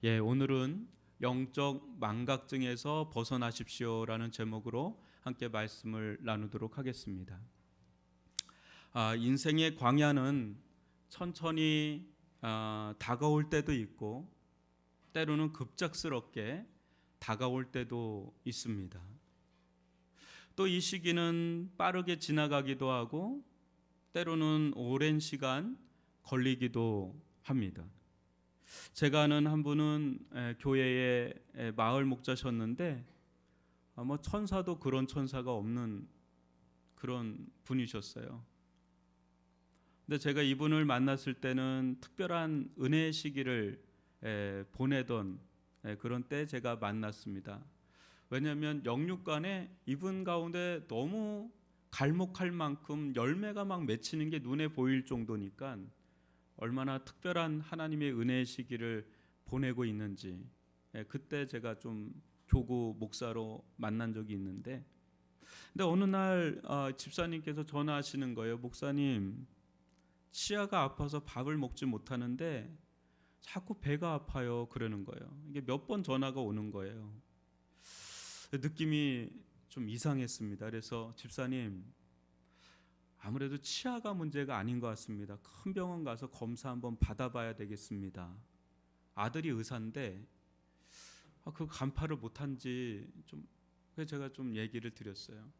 오늘은 영적 망각증에서 벗어나십시오라는 제목으로 함께 말씀을 나누도록 하겠습니다. 인생의 광야는 천천히 다가올 때도 있고 때로는 급작스럽게 다가올 때도 있습니다. 또 이 시기는 빠르게 지나가기도 하고 때로는 오랜 시간 걸리기도 합니다. 제가 아는 한 분은 교회의 마을 목자셨는데 천사도 그런 천사가 없는 그런 분이셨어요. 근데 제가 이분을 만났을 때는 특별한 은혜의 시기를 보내던 그런 때 제가 만났습니다. 왜냐하면 영육간에 이분 가운데 너무 갈목할 만큼 열매가 막 맺히는 게 눈에 보일 정도니까 얼마나 특별한 하나님의 은혜의 시기를 보내고 있는지 그때 제가 좀 교구 목사로 만난 적이 있는데, 근데 어느 날 집사님께서 전화하시는 거예요. 목사님, 치아가 아파서 밥을 먹지 못하는데 자꾸 배가 아파요 그러는 거예요. 이게 몇 번 전화가 오는 거예요. 느낌이 좀 이상했습니다. 그래서 집사님, 아무래도 치아가 문제가 아닌 것 같습니다. 큰 병원 가서 검사 한번 받아봐야 되겠습니다. 아들이 의사인데 그 간파를 못한지 그래서 제가 좀 얘기를 드렸어요.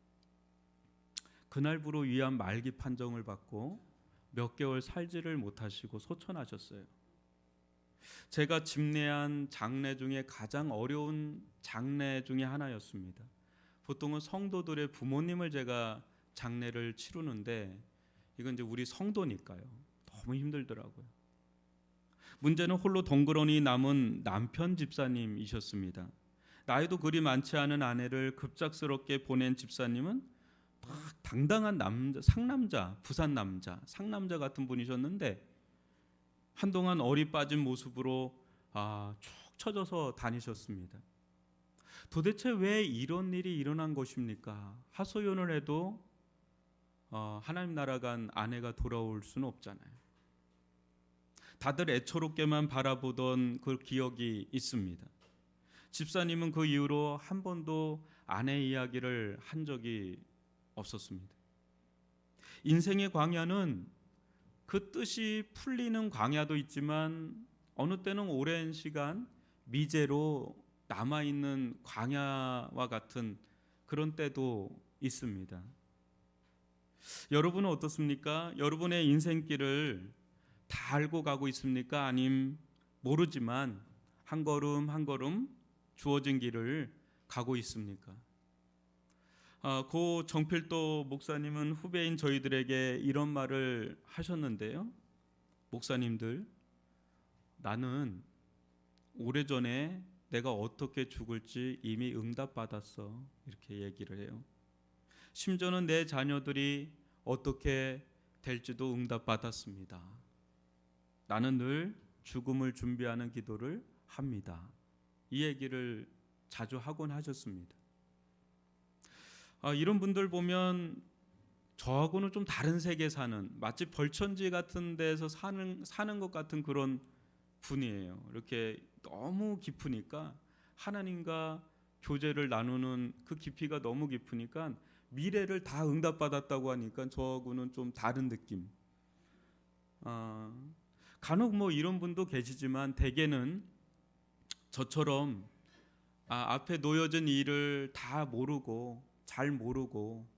그날부로 위암 말기 판정을 받고 몇 개월 살지를 못하시고 소천하셨어요. 제가 집례한 장례 중에 가장 어려운 장례 중에 하나였습니다. 보통은 성도들의 부모님을 제가 장례를 치르는데 이건 이제 우리 성도니까요. 너무 힘들더라고요. 문제는 홀로 덩그러니 남은 남편 집사님이셨습니다. 나이도 그리 많지 않은 아내를 급작스럽게 보낸 집사님은 막 당당한 남자, 상남자, 부산 남자, 상남자 같은 분이셨는데 한동안 어리 빠진 모습으로 축 처져서 다니셨습니다. 도대체 왜 이런 일이 일어난 것입니까? 하소연을 해도 하나님 나라 간 아내가 돌아올 수는 없잖아요. 다들 애처롭게만 바라보던 그 기억이 있습니다. 집사님은 그 이후로 한 번도 아내 이야기를 한 적이 없었습니다. 인생의 광야는 그 뜻이 풀리는 광야도 있지만 어느 때는 오랜 시간 미제로 남아있는 광야와 같은 그런 때도 있습니다. 여러분은 어떻습니까? 여러분의 인생길을 다 알고 가고 있습니까? 아님 모르지만 한 걸음 한 걸음 주어진 길을 가고 있습니까? 고 정필도 목사님은 후배인 저희들에게 이런 말을 하셨는데요. 목사님들, 나는 오래전에 내가 어떻게 죽을지 이미 응답받았어. 이렇게 얘기를 해요. 심지어는 내 자녀들이 어떻게 될지도 응답받았습니다. 나는 늘 죽음을 준비하는 기도를 합니다. 이 얘기를 자주 하곤 하셨습니다. 이런 분들 보면 저하고는 좀 다른 세계 사는, 마치 벌천지 같은 데서 사는 것 같은 그런 분이에요. 이렇게 너무 깊으니까 하나님과 교제를 나누는 그 깊이가 너무 깊으니까 미래를 다 응답받았다고 하니까 저하고는 좀 다른 느낌. 간혹 이런 분도 계시지만 대개는 저처럼 앞에 놓여진 일을 다 모르고 잘 모르고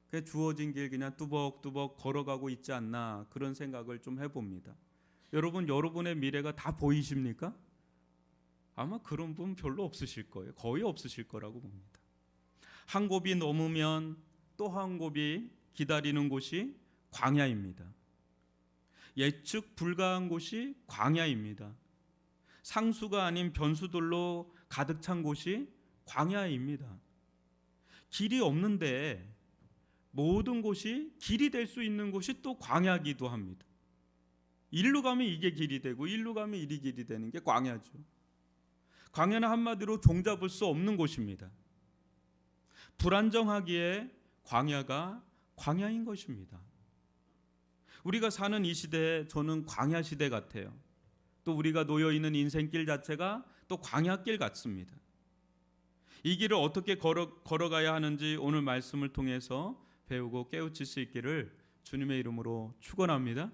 그 주어진 길 그냥 뚜벅뚜벅 걸어가고 있지 않나 그런 생각을 좀 해봅니다. 여러분의 미래가 다 보이십니까? 아마 그런 분 별로 없으실 거예요. 거의 없으실 거라고 봅니다. 한 곱이 넘으면 또 한 곱이 기다리는 곳이 광야입니다. 예측 불가한 곳이 광야입니다. 상수가 아닌 변수들로 가득 찬 곳이 광야입니다. 길이 없는데 모든 곳이 길이 될 수 있는 곳이 또 광야기도 합니다. 일로 가면 이게 길이 되고 일로 가면 이리 길이 되는 게 광야죠. 광야는 한마디로 종잡을 수 없는 곳입니다. 불안정하기에 광야가 광야인 것입니다. 우리가 사는 이 시대에 저는 광야 시대 같아요. 또 우리가 놓여 있는 인생길 자체가 또 광야길 같습니다. 이 길을 어떻게 걸어가야 하는지 오늘 말씀을 통해서 배우고 깨우칠 수 있기를 주님의 이름으로 축원합니다.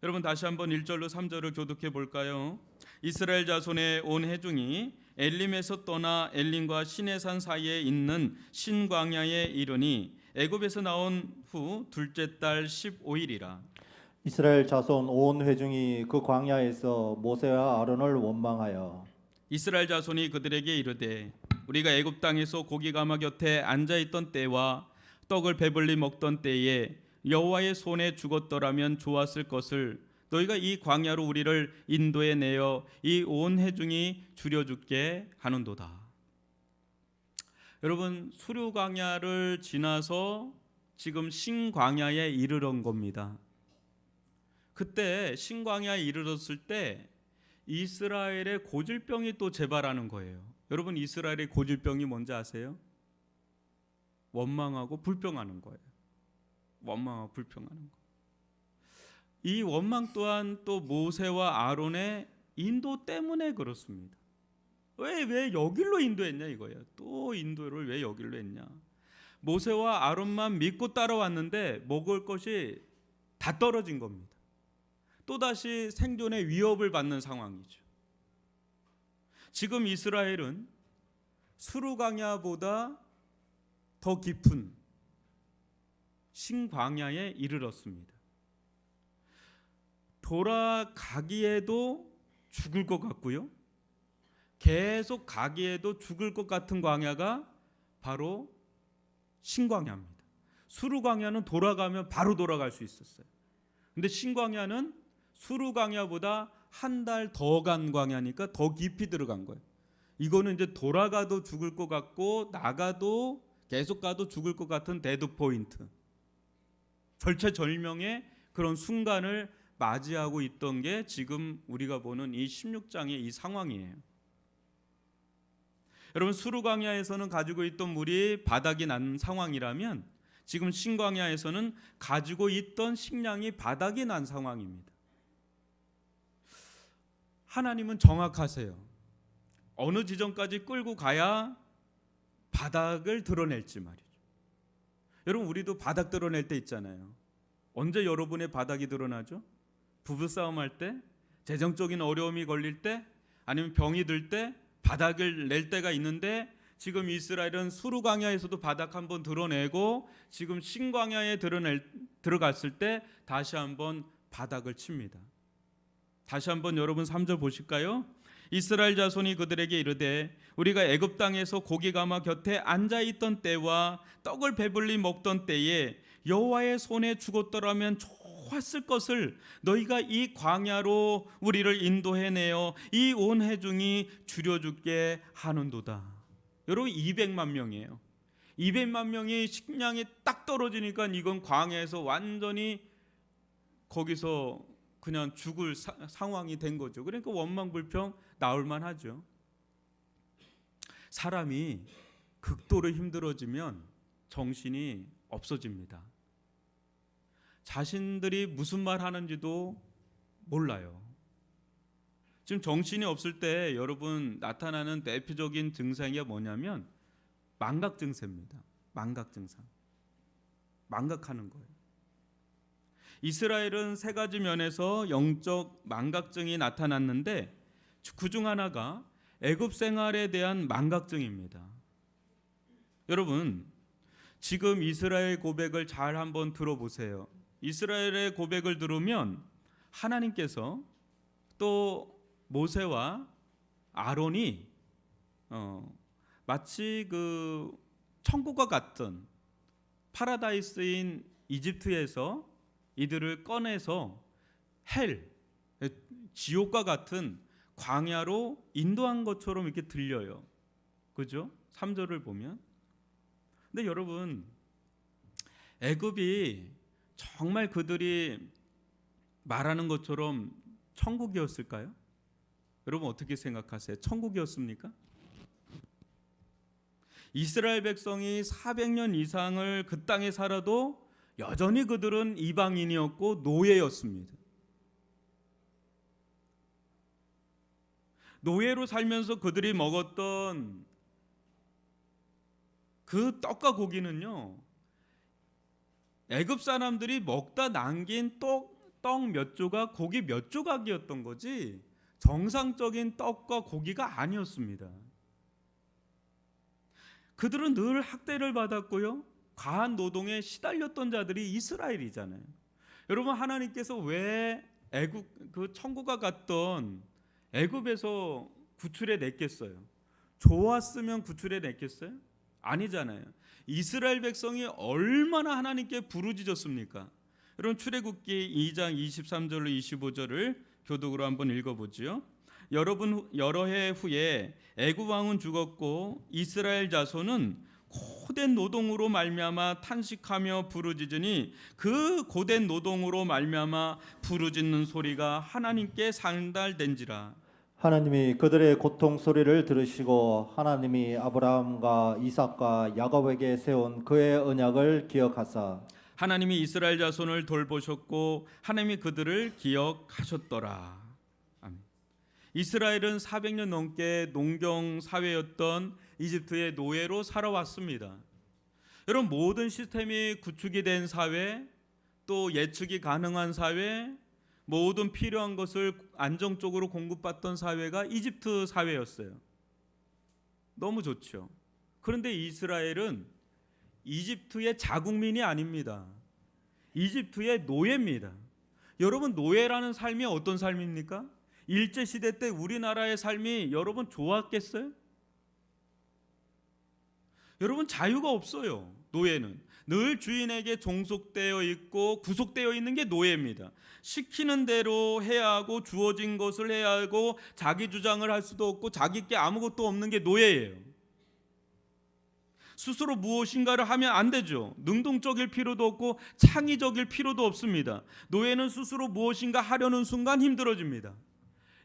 여러분 다시 한번 1절로 3절을 교독해 볼까요? 이스라엘 자손의 온 회중이 엘림에서 떠나 엘림과 시내산 사이에 있는 신광야에 이르니 애굽에서 나온 후 둘째 달 15일이라. 이스라엘 자손 온 회중이 그 광야에서 모세와 아론을 원망하여 이스라엘 자손이 그들에게 이르되 우리가 애굽 땅에서 고기 가마 곁에 앉아 있던 때와 떡을 배불리 먹던 때에 여호와의 손에 죽었더라면 좋았을 것을 너희가 이 광야로 우리를 인도에 내어 이 온 회중이 줄여 죽게 하는도다. 여러분 수르 광야를 지나서 지금 신광야에 이르는 겁니다. 그때 신광야에 이르렀을 때 이스라엘의 고질병이 또 재발하는 거예요. 여러분 이스라엘의 고질병이 뭔지 아세요? 원망하고 불평하는 거예요. 원망하고 불평하는 거. 이 원망 또한 또 모세와 아론의 인도 때문에 그렇습니다. 왜 여길로 인도했냐 이거예요. 또 인도를 왜 여길로 했냐. 모세와 아론만 믿고 따라왔는데 먹을 것이 다 떨어진 겁니다. 또다시 생존의 위협을 받는 상황이죠. 지금 이스라엘은 수르 광야보다 더 깊은 신광야에 이르렀습니다. 돌아가기에도 죽을 것 같고요. 계속 가기에도 죽을 것 같은 광야가 바로 신광야입니다. 수르 광야는 돌아가면 바로 돌아갈 수 있었어요. 근데 신광야는 수르 광야보다 한 달 더 간 광야니까 더 깊이 들어간 거예요. 이거는 이제 돌아가도 죽을 것 같고 나가도 계속 가도 죽을 것 같은 데드 포인트. 절체절명의 그런 순간을 맞이하고 있던 게 지금 우리가 보는 이 16장의 이 상황이에요. 여러분 수르 광야에서는 가지고 있던 물이 바닥이 난 상황이라면 지금 신광야에서는 가지고 있던 식량이 바닥이 난 상황입니다. 하나님은 정확하세요. 어느 지점까지 끌고 가야 바닥을 드러낼지 말이죠. 여러분 우리도 바닥 드러낼 때 있잖아요. 언제 여러분의 바닥이 드러나죠? 부부싸움 할 때, 재정적인 어려움이 걸릴 때, 아니면 병이 들 때 바닥을 낼 때가 있는데 지금 이스라엘은 수르 광야에서도 바닥 한번 드러내고 지금 신광야에 들어갔을 때 다시 한번 바닥을 칩니다. 다시 한번 여러분 3절 보실까요? 이스라엘 자손이 그들에게 이르되 우리가 애굽 땅에서 고기 가마 곁에 앉아 있던 때와 떡을 배불리 먹던 때에 여호와의 손에 죽었더라면 좋았을 것을 너희가 이 광야로 우리를 인도해 내어 이 온 회중이 줄여 죽게 하는도다. 여러분 200만 명이에요. 200만 명이 식량이 딱 떨어지니까 이건 광야에서 완전히 거기서 그냥 죽을 상황이 된 거죠. 그러니까 원망불평 나올 만하죠. 사람이 극도로 힘들어지면 정신이 없어집니다. 자신들이 무슨 말 하는지도 몰라요. 지금 정신이 없을 때 여러분 나타나는 대표적인 증상이 뭐냐면 망각 증세입니다. 망각 증상. 망각하는 거예요. 이스라엘은 세 가지 면에서 영적 망각증이 나타났는데 그중 하나가 애굽 생활에 대한 망각증입니다. 여러분 지금 이스라엘 고백을 잘 한번 들어보세요. 이스라엘의 고백을 들으면 하나님께서 또 모세와 아론이 마치 그 천국과 같은 파라다이스인 이집트에서 이들을 꺼내서 헬, 지옥과 같은 광야로 인도한 것처럼 이렇게 들려요. 그죠? 3절을 보면. 근데 여러분 애굽이 정말 그들이 말하는 것처럼 천국이었을까요? 여러분 어떻게 생각하세요? 천국이었습니까? 이스라엘 백성이 400년 이상을 그 땅에 살아도 여전히 그들은 이방인이었고 노예였습니다. 노예로 살면서 그들이 먹었던 그 떡과 고기는요, 애굽 사람들이 먹다 남긴 떡 몇 조각, 고기 몇 조각이었던 거지 정상적인 떡과 고기가 아니었습니다. 그들은 늘 학대를 받았고요, 과한 노동에 시달렸던 자들이 이스라엘이잖아요. 여러분, 하나님께서 왜 애굽 그 천국과 같던 애굽에서 구출해 냈겠어요? 좋았으면 구출해 냈겠어요? 아니잖아요. 이스라엘 백성이 얼마나 하나님께 부르짖었습니까? 여러분, 출애굽기 2장 23절로 25절을 교독으로 한번 읽어보지요. 여러 해 후에 애굽 왕은 죽었고 이스라엘 자손은 고된 노동으로 말미암아 탄식하며 부르짖으니 그 고된 노동으로 말미암아 부르짖는 소리가 하나님께 상달된지라. 하나님이 그들의 고통 소리를 들으시고 하나님이 아브라함과 이삭과 야곱에게 세운 그의 언약을 기억하사 하나님이 이스라엘 자손을 돌보셨고 하나님이 그들을 기억하셨더라. 아멘. 이스라엘은 400년 넘게 농경 사회였던 이집트의 노예로 살아왔습니다. 여러분, 모든 시스템이 구축이 된 사회, 또 예측이 가능한 사회, 모든 필요한 것을 안정적으로 공급받던 사회가 이집트 사회였어요. 너무 좋죠. 그런데 이스라엘은 이집트의 자국민이 아닙니다. 이집트의 노예입니다. 여러분, 노예라는 삶이 어떤 삶입니까? 일제시대 때 우리나라의 삶이 여러분 좋았겠어요? 여러분, 자유가 없어요. 노예는 늘 주인에게 종속되어 있고 구속되어 있는 게 노예입니다. 시키는 대로 해야 하고 주어진 것을 해야 하고 자기 주장을 할 수도 없고 자기께 아무것도 없는 게 노예예요. 스스로 무엇인가를 하면 안 되죠. 능동적일 필요도 없고 창의적일 필요도 없습니다. 노예는 스스로 무엇인가 하려는 순간 힘들어집니다.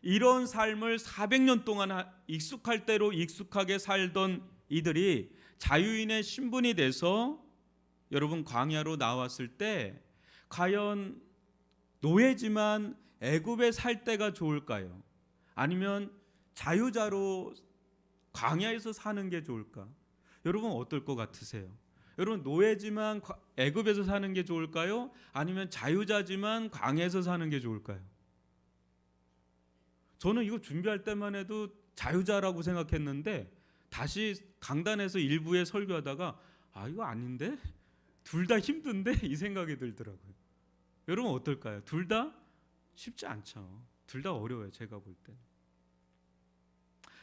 이런 삶을 400년 동안 익숙할 대로 익숙하게 살던 이들이 자유인의 신분이 돼서 여러분 광야로 나왔을 때 과연 노예지만 애굽에 살 때가 좋을까요? 아니면 자유자로 광야에서 사는 게 좋을까? 여러분, 어떨 것 같으세요? 여러분, 노예지만 애굽에서 사는 게 좋을까요? 아니면 자유자지만 광야에서 사는 게 좋을까요? 저는 이거 준비할 때만 해도 자유자라고 생각했는데 다시 강단에서 일부에 설교하다가 이거 아닌데? 둘 다 힘든데? 이 생각이 들더라고요. 여러분, 어떨까요? 둘 다 쉽지 않죠. 둘 다 어려워요, 제가 볼 때.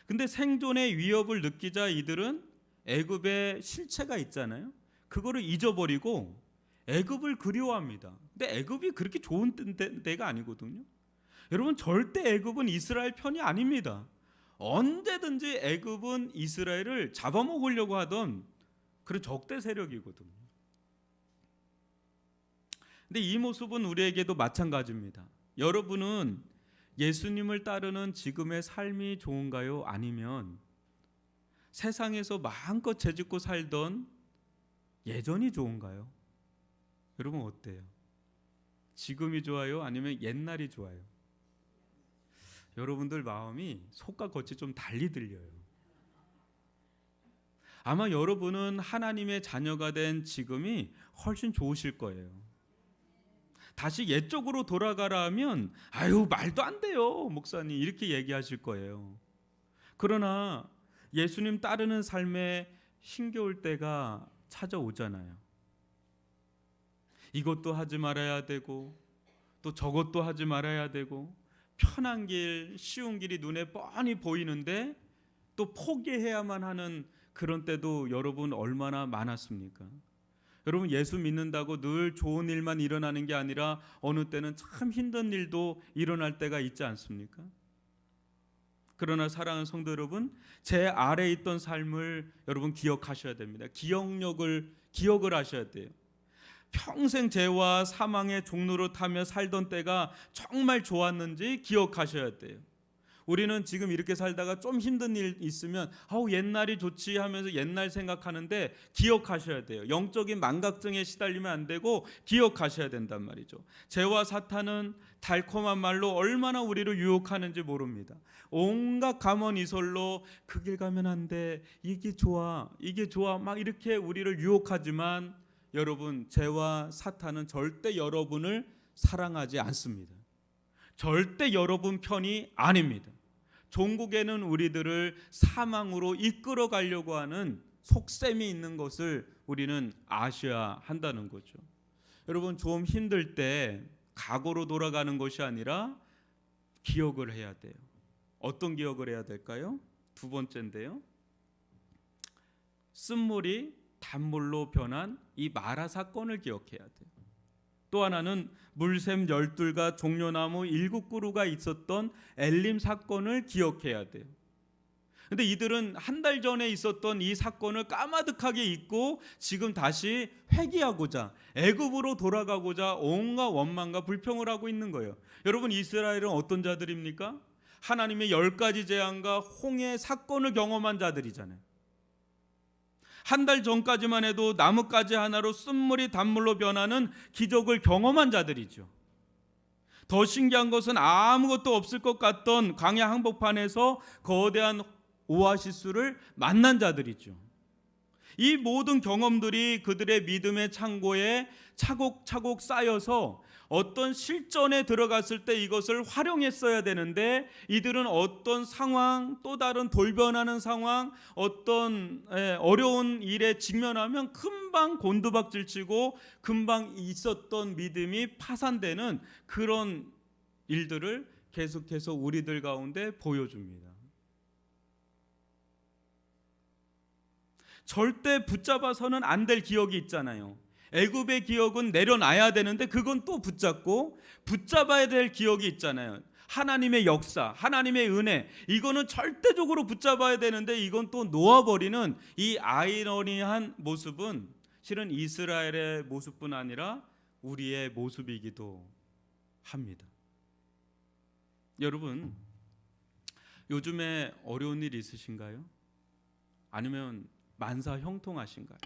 근데 생존의 위협을 느끼자 이들은 애굽에 실체가 있잖아요. 그거를 잊어버리고 애굽을 그리워합니다. 근데 애굽이 그렇게 좋은 데가 아니거든요. 여러분, 절대 애굽은 이스라엘 편이 아닙니다. 언제든지 애굽은 이스라엘을 잡아먹으려고 하던 그런 적대 세력이거든요. 근데 이 모습은 우리에게도 마찬가지입니다. 여러분은 예수님을 따르는 지금의 삶이 좋은가요? 아니면 세상에서 마음껏 죄짓고 살던 예전이 좋은가요? 여러분, 어때요? 지금이 좋아요? 아니면 옛날이 좋아요? 여러분들 마음이 속과 겉이 좀 달리 들려요. 아마 여러분은 하나님의 자녀가 된 지금이 훨씬 좋으실 거예요. 다시 옛적으로 돌아가라 하면 말도 안 돼요, 목사님, 이렇게 얘기하실 거예요. 그러나 예수님 따르는 삶에 힘겨울 때가 찾아오잖아요. 이것도 하지 말아야 되고 또 저것도 하지 말아야 되고 편한 길, 쉬운 길이 눈에 뻔히 보이는데 또 포기해야만 하는 그런 때도 여러분 얼마나 많았습니까? 여러분, 예수 믿는다고 늘 좋은 일만 일어나는 게 아니라 어느 때는 참 힘든 일도 일어날 때가 있지 않습니까? 그러나 사랑하는 성도 여러분, 제 아래에 있던 삶을 여러분 기억하셔야 됩니다. 기억을 하셔야 돼요. 평생 죄와 사망의 종로로 타며 살던 때가 정말 좋았는지 기억하셔야 돼요. 우리는 지금 이렇게 살다가 좀 힘든 일 있으면 옛날이 좋지 하면서 옛날 생각하는데 기억하셔야 돼요. 영적인 망각증에 시달리면 안 되고 기억하셔야 된단 말이죠. 죄와 사탄은 달콤한 말로 얼마나 우리를 유혹하는지 모릅니다. 온갖 감언이설로 그 길 가면 안 돼, 이게 좋아 막 이렇게 우리를 유혹하지만 여러분, 죄와 사탄은 절대 여러분을 사랑하지 않습니다. 절대 여러분 편이 아닙니다. 종국에는 우리들을 사망으로 이끌어 가려고 하는 속셈이 있는 것을 우리는 아셔야 한다는 거죠. 여러분, 좀 힘들 때 과거로 돌아가는 것이 아니라 기억을 해야 돼요. 어떤 기억을 해야 될까요? 두 번째인데요, 쓴물이 단물로 변한 이 마라 사건을 기억해야 돼요. 또 하나는 물샘 12과 종려나무 7그루가 있었던 엘림 사건을 기억해야 돼요. 근데 이들은 한 달 전에 있었던 이 사건을 까마득하게 잊고 지금 다시 회개하고자, 애굽으로 돌아가고자 온갖 원망과 불평을 하고 있는 거예요. 여러분, 이스라엘은 어떤 자들입니까? 하나님의 10가지 재앙과 홍해 사건을 경험한 자들이잖아요. 한 달 전까지만 해도 나뭇가지 하나로 쓴물이 단물로 변하는 기적을 경험한 자들이죠. 더 신기한 것은 아무것도 없을 것 같던 광야 한복판에서 거대한 오아시스를 만난 자들이죠. 이 모든 경험들이 그들의 믿음의 창고에 차곡차곡 쌓여서 어떤 실전에 들어갔을 때 이것을 활용했어야 되는데, 이들은 어떤 상황, 또 다른 돌변하는 상황, 어떤 어려운 일에 직면하면 금방 곤두박질치고 금방 있었던 믿음이 파산되는 그런 일들을 계속해서 우리들 가운데 보여줍니다. 절대 붙잡아서는 안 될 기억이 있잖아요. 애굽의 기억은 내려놔야 되는데 그건 또 붙잡고, 붙잡아야 될 기억이 있잖아요. 하나님의 역사, 하나님의 은혜, 이거는 절대적으로 붙잡아야 되는데 이건 또 놓아버리는 이 아이러니한 모습은 실은 이스라엘의 모습뿐 아니라 우리의 모습이기도 합니다. 여러분, 요즘에 어려운 일 있으신가요? 아니면 만사 형통하신가요?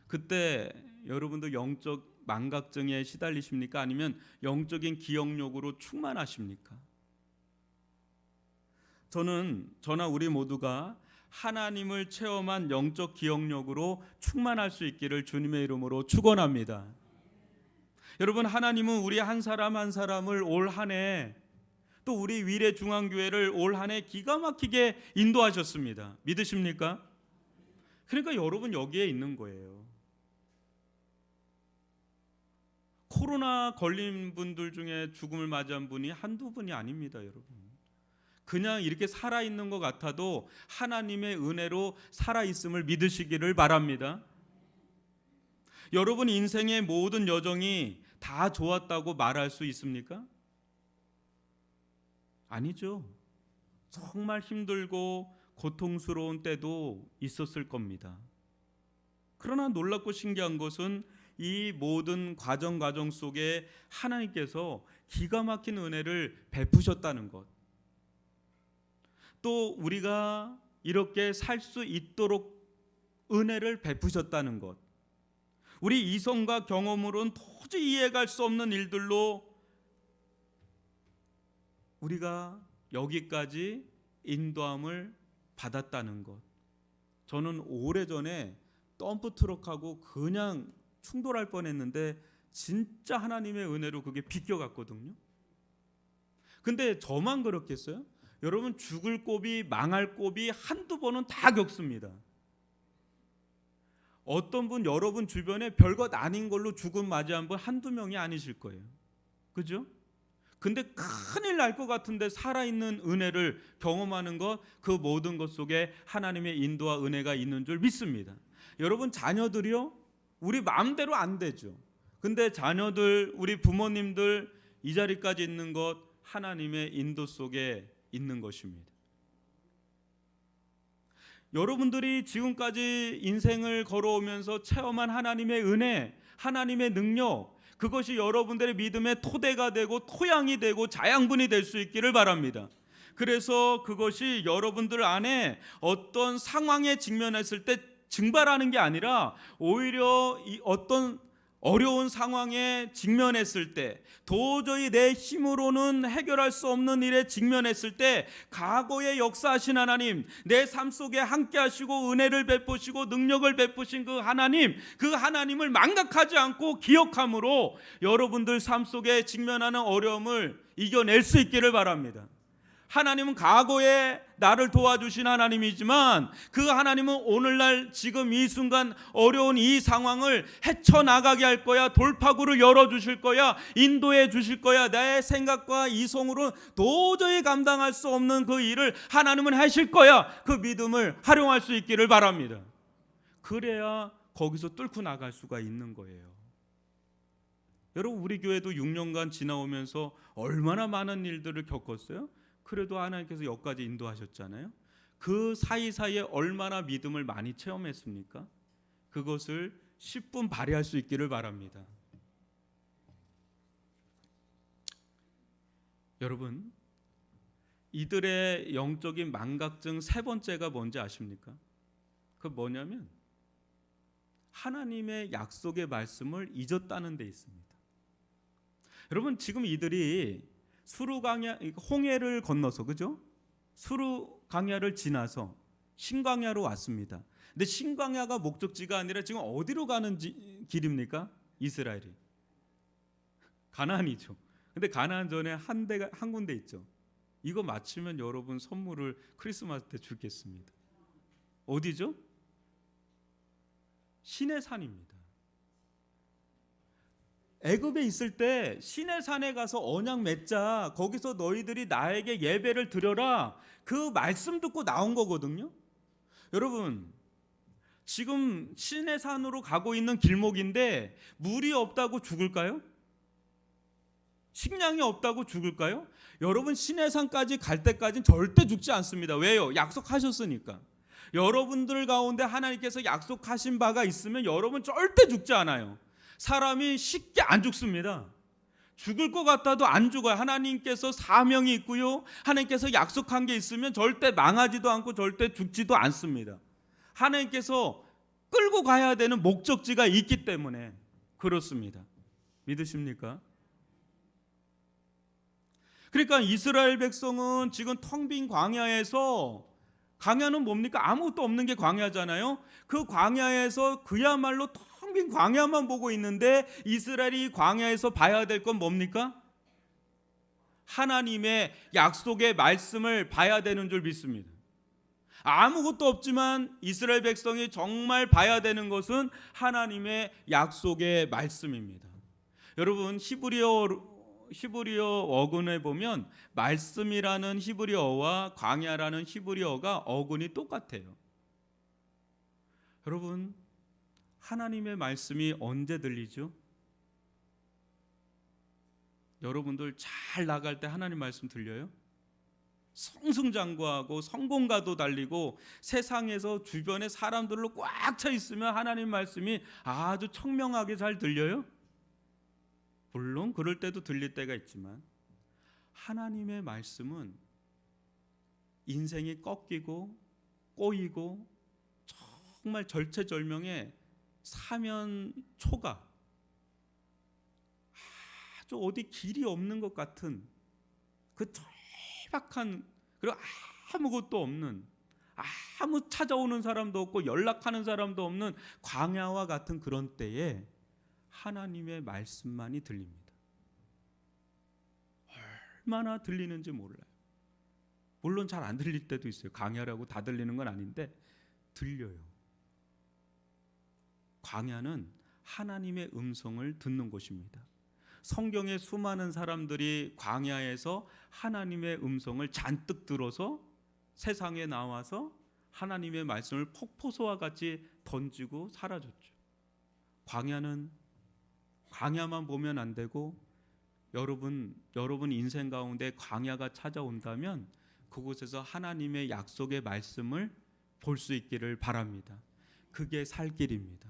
그때 여러분도 영적 망각증에 시달리십니까? 아니면 영적인 기억력으로 충만하십니까? 저나 우리 모두가 하나님을 체험한 영적 기억력으로 충만할 수 있기를 주님의 이름으로 축원합니다. 여러분, 하나님은 우리 한 사람 한 사람을 올 한 해, 또 우리 위례 중앙교회를 올 한 해 기가 막히게 인도하셨습니다. 믿으십니까? 그러니까 여러분 여기에 있는 거예요. 코로나 걸린 분들 중에 죽음을 맞이한 분이 한두 분이 아닙니다, 여러분. 그냥 이렇게 살아있는 것 같아도 하나님의 은혜로 살아있음을 믿으시기를 바랍니다. 여러분 인생의 모든 여정이 다 좋았다고 말할 수 있습니까? 아니죠. 정말 힘들고 고통스러운 때도 있었을 겁니다. 그러나 놀랍고 신기한 것은 이 모든 과정 속에 하나님께서 기가 막힌 은혜를 베푸셨다는 것, 또 우리가 이렇게 살 수 있도록 은혜를 베푸셨다는 것, 우리 이성과 경험으로는 도저히 이해할 수 없는 일들로 우리가 여기까지 인도함을 받았다는 것. 저는 오래전에 덤프트럭하고 그냥 충돌할 뻔했는데 진짜 하나님의 은혜로 그게 비껴갔거든요. 근데 저만 그렇겠어요? 여러분, 죽을 고비, 망할 고비 한두 번은 다 겪습니다. 어떤 분 여러분 주변에 별것 아닌 걸로 죽음 맞이한 분 한두 명이 아니실 거예요. 그죠? 근데 큰일 날 것 같은데 살아있는 은혜를 경험하는 것, 그 모든 것 속에 하나님의 인도와 은혜가 있는 줄 믿습니다. 여러분, 자녀들이요, 우리 마음대로 안 되죠. 근데 자녀들, 우리 부모님들 이 자리까지 있는 것 하나님의 인도 속에 있는 것입니다. 여러분들이 지금까지 인생을 걸어오면서 체험한 하나님의 은혜, 하나님의 능력, 그것이 여러분들의 믿음의 토대가 되고 토양이 되고 자양분이 될 수 있기를 바랍니다. 그래서 그것이 여러분들 안에 어떤 상황에 직면했을 때 증발하는 게 아니라 오히려 이 어떤 어려운 상황에 직면했을 때, 도저히 내 힘으로는 해결할 수 없는 일에 직면했을 때 과거에 역사하신 하나님, 내 삶 속에 함께 하시고 은혜를 베푸시고 능력을 베푸신 그 하나님을 망각하지 않고 기억함으로 여러분들 삶 속에 직면하는 어려움을 이겨낼 수 있기를 바랍니다. 하나님은 과거에 나를 도와주신 하나님이지만 그 하나님은 오늘날 지금 이 순간 어려운 이 상황을 헤쳐나가게 할 거야. 돌파구를 열어주실 거야. 인도해 주실 거야. 내 생각과 이성으로 도저히 감당할 수 없는 그 일을 하나님은 하실 거야. 그 믿음을 활용할 수 있기를 바랍니다. 그래야 거기서 뚫고 나갈 수가 있는 거예요. 여러분, 우리 교회도 6년간 지나오면서 얼마나 많은 일들을 겪었어요? 그래도 하나님께서 여기까지 인도하셨잖아요. 그 사이사이에 얼마나 믿음을 많이 체험했습니까? 그것을 10분 발휘할 수 있기를 바랍니다. 여러분, 이들의 영적인 망각증 세 번째가 뭔지 아십니까? 그 뭐냐면 하나님의 약속의 말씀을 잊었다는 데 있습니다. 여러분, 지금 이들이 수루 강야, 홍해를 건너서, 그죠? 수루 강야를 지나서 신광야로 왔습니다. 근데 신광야가 목적지가 아니라 지금 어디로 가는 길입니까? 이스라엘이 가나안이죠. 근데 가나안 전에 한 군데 있죠. 이거 맞추면 여러분 선물을 크리스마스 때 주겠습니다. 어디죠? 시내산입니다. 애굽에 있을 때 시내산에 가서 언약 맺자, 거기서 너희들이 나에게 예배를 드려라, 그 말씀 듣고 나온 거거든요. 여러분, 지금 시내산으로 가고 있는 길목인데 물이 없다고 죽을까요? 식량이 없다고 죽을까요? 여러분, 시내산까지 갈 때까지는 절대 죽지 않습니다. 왜요? 약속하셨으니까. 여러분들 가운데 하나님께서 약속하신 바가 있으면 여러분 절대 죽지 않아요. 사람이 쉽게 안 죽습니다. 죽을 것 같아도 안 죽어요. 하나님께서 사명이 있고요, 하나님께서 약속한 게 있으면 절대 망하지도 않고 절대 죽지도 않습니다. 하나님께서 끌고 가야 되는 목적지가 있기 때문에 그렇습니다. 믿으십니까? 그러니까 이스라엘 백성은 지금 텅 빈 광야에서, 광야는 뭡니까? 아무것도 없는 게 광야잖아요. 그 광야에서 그야말로 텅 빈 광야만 보고 있는데 이스라엘이 광야에서 봐야 될 건 뭡니까? 하나님의 약속의 말씀을 봐야 되는 줄 믿습니다. 아무것도 없지만 이스라엘 백성이 정말 봐야 되는 것은 하나님의 약속의 말씀입니다. 여러분, 히브리어 어근에 보면 말씀이라는 히브리어와 광야라는 히브리어가 어근이 똑같아요. 여러분, 하나님의 말씀이 언제 들리죠? 여러분들 잘 나갈 때 하나님 말씀 들려요? 승승장구하고 성공가도 달리고 세상에서 주변에 사람들로 꽉 차 있으면 하나님 말씀이 아주 청명하게 잘 들려요? 물론 그럴 때도 들릴 때가 있지만 하나님의 말씀은 인생이 꺾이고 꼬이고 정말 절체절명의 사면 초가, 아주 어디 길이 없는 것 같은 그 절박한, 그리고 아무것도 없는, 아무 찾아오는 사람도 없고 연락하는 사람도 없는 광야와 같은 그런 때에 하나님의 말씀만이 들립니다. 얼마나 들리는지 몰라요. 물론 잘 안 들릴 때도 있어요. 광야라고 다 들리는 건 아닌데 들려요. 광야는 하나님의 음성을 듣는 곳입니다. 성경에 수많은 사람들이 광야에서 하나님의 음성을 잔뜩 들어서 세상에 나와서 하나님의 말씀을 폭포수와 같이 던지고 사라졌죠. 광야만 보면 안 되고 여러분 인생 가운데 광야가 찾아온다면 그곳에서 하나님의 약속의 말씀을 볼 수 있기를 바랍니다. 그게 살 길입니다.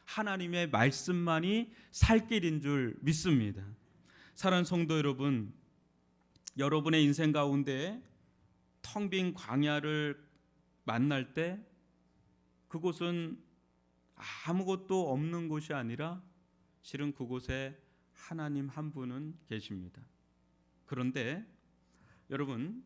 하나님의 말씀만이 살 길인 줄 믿습니다. 사랑하는 성도 여러분, 여러분의 인생 가운데 텅 빈 광야를 만날 때 그곳은 아무것도 없는 곳이 아니라 실은 그곳에 하나님 한 분은 계십니다. 그런데 여러분,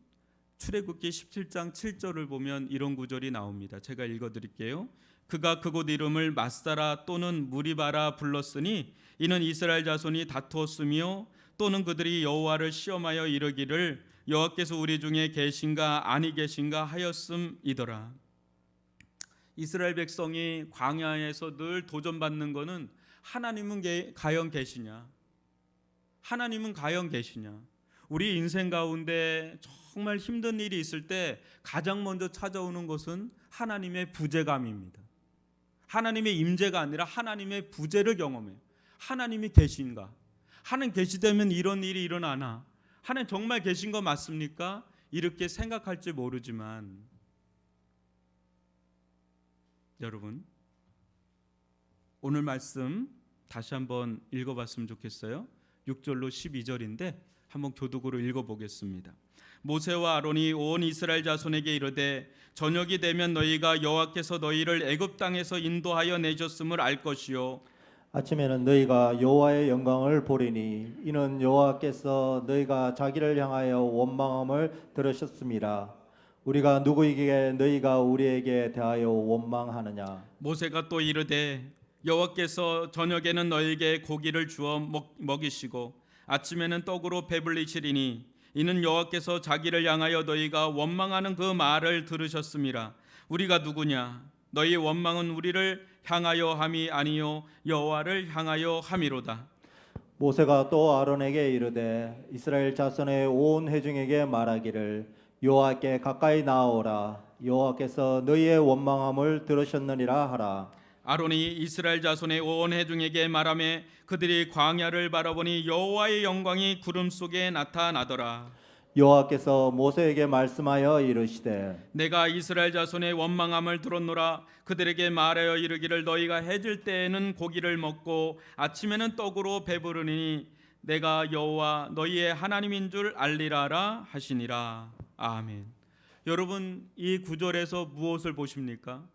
출애굽기 17장 7절을 보면 이런 구절이 나옵니다. 제가 읽어드릴게요. 그가 그곳 이름을 마사라 또는 무리바라 불렀으니 이는 이스라엘 자손이 다투었으며 또는 그들이 여호와를 시험하여 이르기를 여호와께서 우리 중에 계신가 아니 계신가 하였음이더라. 이스라엘 백성이 광야에서 늘 도전받는 것은 하나님은 과연 계시냐? 하나님은 과연 계시냐? 우리 인생 가운데 정말 힘든 일이 있을 때 가장 먼저 찾아오는 것은 하나님의 부재감입니다. 하나님의 임재가 아니라 하나님의 부재를 경험해요. 하나님이 계신가? 하나님 계시다면 이런 일이 일어나나? 하나님 정말 계신 거 맞습니까? 이렇게 생각할지 모르지만 여러분, 오늘 말씀 다시 한번 읽어봤으면 좋겠어요. 6절로 12절인데 한번 교독으로 읽어보겠습니다. 모세와 아론이 온 이스라엘 자손에게 이르되 저녁이 되면 너희가 여호와께서 너희를 애굽 땅에서 인도하여 내셨음을 알 것이요 아침에는 너희가 여호와의 영광을 보리니 이는 여호와께서 너희가 자기를 향하여 원망함을 들으셨습니다. 우리가 누구에게 너희가 우리에게 대하여 원망하느냐? 모세가 또 이르되 여호와께서 저녁에는 너희에게 고기를 주어 먹이시고 아침에는 떡으로 배불리시리니 이는 여호와께서 자기를 향하여 너희가 원망하는 그 말을 들으셨음이라. 우리가 누구냐? 너희 원망은 우리를 향하여 함이 아니요 여호와를 향하여 함이로다. 모세가 또 아론에게 이르되 이스라엘 자손의 온 회중에게 말하기를 여호와께 가까이 나아오라. 여호와께서 너희의 원망함을 들으셨느니라 하라. 아론이 이스라엘 자손의 온 회중에게 말하매 그들이 광야를 바라보니 여호와의 영광이 구름 속에 나타나더라. 여호와께서 모세에게 말씀하여 이르시되 내가 이스라엘 자손의 원망함을 들었노라. 그들에게 말하여 이르기를 너희가 해질 때에는 고기를 먹고 아침에는 떡으로 배부르니 내가 여호와 너희의 하나님인 줄 알리라라 하시니라. 아멘. 여러분, 이 구절에서 무엇을 보십니까?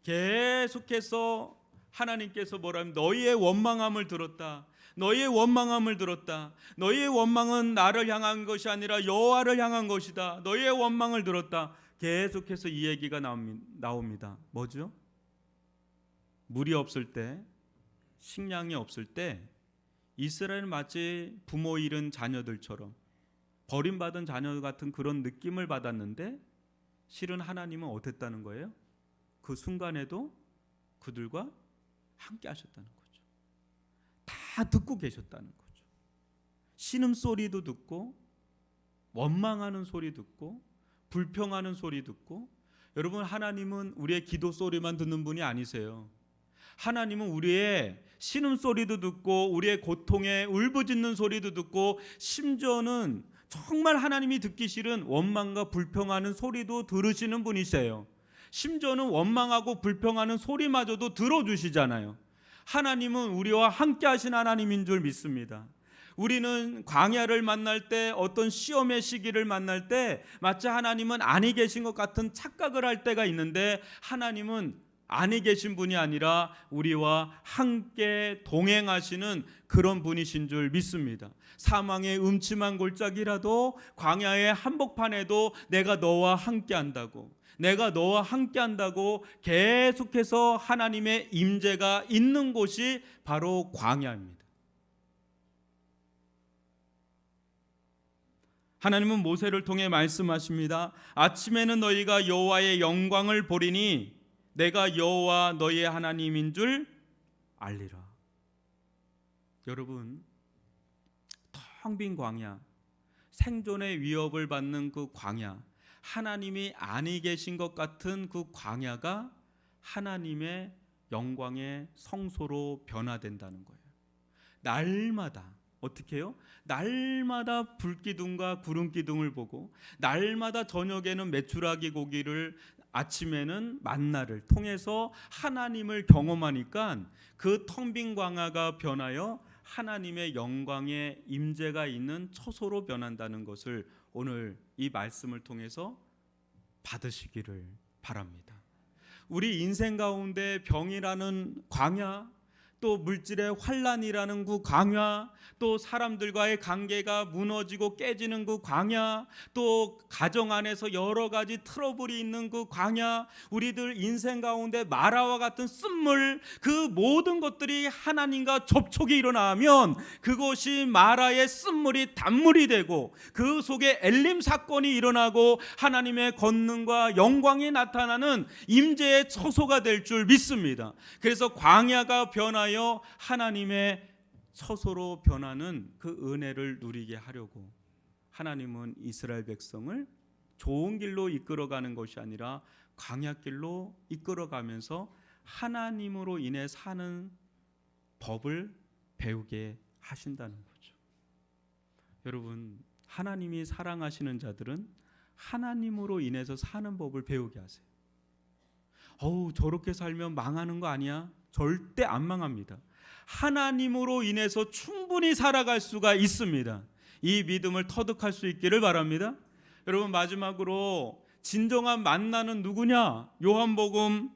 계속해서 하나님께서 뭐라면 너희의 원망함을 들었다. 너희의 원망함을 들었다. 너희의 원망은 나를 향한 것이 아니라 여호와를 향한 것이다. 너희의 원망을 들었다. 계속해서 이 얘기가 나옵니다. 뭐죠? 물이 없을 때, 식량이 없을 때 이스라엘은 마치 부모 잃은 자녀들처럼 버림받은 자녀 같은 그런 느낌을 받았는데 실은 하나님은 어땠다는 거예요? 그 순간에도 그들과 함께 하셨다는 거죠. 다 듣고 계셨다는 거죠. 신음소리도 듣고 원망하는 소리 듣고 불평하는 소리 듣고. 여러분, 하나님은 우리의 기도 소리만 듣는 분이 아니세요. 하나님은 우리의 신음소리도 듣고 우리의 고통에 울부짖는 소리도 듣고 심지어는 정말 하나님이 듣기 싫은 원망과 불평하는 소리도 들으시는 분이세요. 심지어는 원망하고 불평하는 소리마저도 들어주시잖아요. 하나님은 우리와 함께 하신 하나님인 줄 믿습니다. 우리는 광야를 만날 때, 어떤 시험의 시기를 만날 때 마치 하나님은 아니 계신 것 같은 착각을 할 때가 있는데 하나님은 아니 계신 분이 아니라 우리와 함께 동행하시는 그런 분이신 줄 믿습니다. 사망의 음침한 골짜기라도 광야의 한복판에도 내가 너와 함께 한다고, 내가 너와 함께 한다고 계속해서 하나님의 임재가 있는 곳이 바로 광야입니다. 하나님은 모세를 통해 말씀하십니다. 아침에는 너희가 여호와의 영광을 보리니 내가 여호와 너희의 하나님인 줄 알리라. 여러분, 텅 빈 광야, 생존의 위협을 받는 그 광야, 하나님이 아니 계신 것 같은 그 광야가 하나님의 영광의 성소로 변화된다는 거예요. 날마다 어떻게 해요? 날마다 불기둥과 구름기둥을 보고 날마다 저녁에는 메추라기 고기를, 아침에는 만나를 통해서 하나님을 경험하니까 그 텅 빈 광야가 변하여 하나님의 영광의 임재가 있는 처소로 변한다는 것을 오늘 이 말씀을 통해서 받으시기를 바랍니다. 우리 인생 가운데 병이라는 광야, 또 물질의 환란이라는 그 광야, 또 사람들과의 관계가 무너지고 깨지는 그 광야, 또 가정 안에서 여러 가지 트러블이 있는 그 광야, 우리들 인생 가운데 마라와 같은 쓴물, 그 모든 것들이 하나님과 접촉이 일어나면 그것이 마라의 쓴물이 단물이 되고 그 속에 엘림 사건이 일어나고 하나님의 권능과 영광이 나타나는 임재의 처소가 될 줄 믿습니다. 그래서 광야가 변하여 하나님의 처소로 변하는 그 은혜를 누리게 하려고 하나님은 이스라엘 백성을 좋은 길로 이끌어가는 것이 아니라 광야길로 이끌어가면서 하나님으로 인해 사는 법을 배우게 하신다는 거죠. 여러분, 하나님이 사랑하시는 자들은 하나님으로 인해서 사는 법을 배우게 하세요. 저렇게 살면 망하는 거 아니야? 절대 안 망합니다. 하나님으로 인해서 충분히 살아갈 수가 있습니다. 이 믿음을 터득할 수 있기를 바랍니다. 여러분, 마지막으로 진정한 만나는 누구냐? 요한복음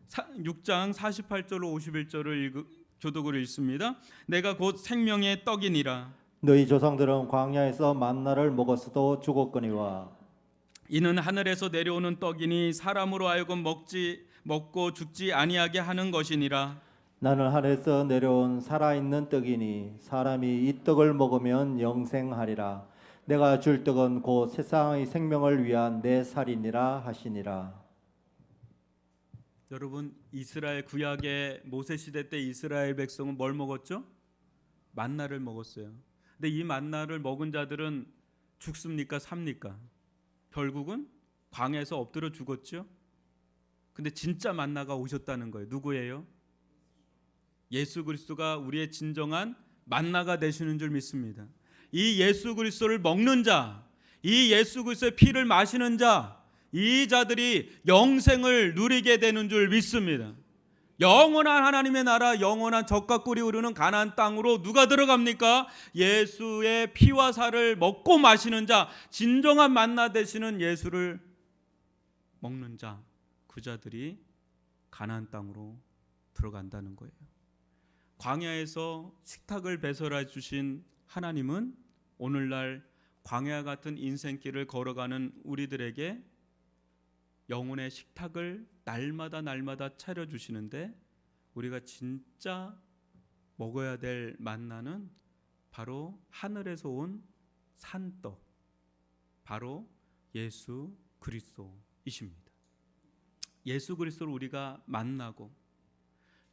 6장 48절로 51절을 교독으로 읽습니다. 내가 곧 생명의 떡이니라. 너희 조상들은 광야에서 만나를 먹었어도 죽었거니와 이는 하늘에서 내려오는 떡이니 사람으로 하여금 먹고 죽지 아니하게 하는 것이니라. 나는 하늘에서 내려온 살아있는 떡이니 사람이 이 떡을 먹으면 영생하리라. 내가 줄 떡은 곧 세상의 생명을 위한 내 살이니라 하시니라. 여러분, 이스라엘 구약의 모세 시대 때 이스라엘 백성은 뭘 먹었죠? 만나를 먹었어요. 근데 이 만나를 먹은 자들은 죽습니까? 삽니까? 결국은 광야에서 엎드려 죽었죠. 근데 진짜 만나가 오셨다는 거예요. 누구예요? 예수 그리스도가 우리의 진정한 만나가 되시는 줄 믿습니다. 이 예수 그리스도를 먹는 자, 이 예수 그리스도의 피를 마시는 자, 이 자들이 영생을 누리게 되는 줄 믿습니다. 영원한 하나님의 나라, 영원한 젖과 꿀이 흐르는 가나안 땅으로 누가 들어갑니까? 예수의 피와 살을 먹고 마시는 자, 진정한 만나 되시는 예수를 먹는 자, 그 자들이 가나안 땅으로 들어간다는 거예요. 광야에서 식탁을 배설해 주신 하나님은 오늘날 광야 같은 인생길을 걸어가는 우리들에게 영혼의 식탁을 날마다 차려주시는데, 우리가 진짜 먹어야 될 만나는 바로 하늘에서 온 산떡, 바로 예수 그리스도이십니다. 예수 그리스도를 우리가 만나고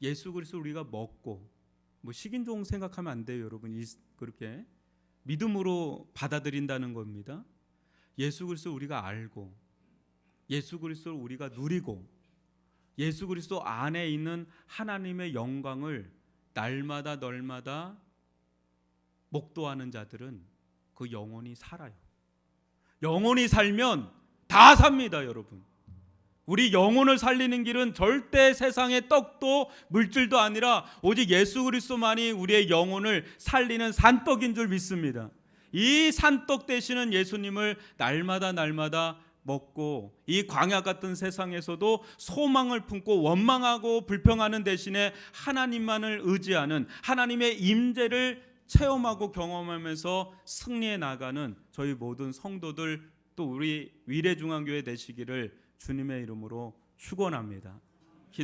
예수 그리스도를 우리가 먹고, 식인종 생각하면 안 돼요, 여러분. 그렇게 믿음으로 받아들인다는 겁니다. 예수 그리스도를 우리가 알고 예수 그리스도를 우리가 누리고 예수 그리스도 안에 있는 하나님의 영광을 날마다 목도하는 자들은 그 영혼이 살아요. 영혼이 살면 다 삽니다, 여러분. 우리 영혼을 살리는 길은 절대 세상의 떡도 물질도 아니라 오직 예수 그리스도만이 우리의 영혼을 살리는 산떡인 줄 믿습니다. 이 산떡 되시는 예수님을 날마다 먹고 이 광야 같은 세상에서도 소망을 품고 원망하고 불평하는 대신에 하나님만을 의지하는, 하나님의 임재를 체험하고 경험하면서 승리해 나가는 저희 모든 성도들, 또 우리 위례중앙교회 되시기를 주님의 이름으로 축원합니다.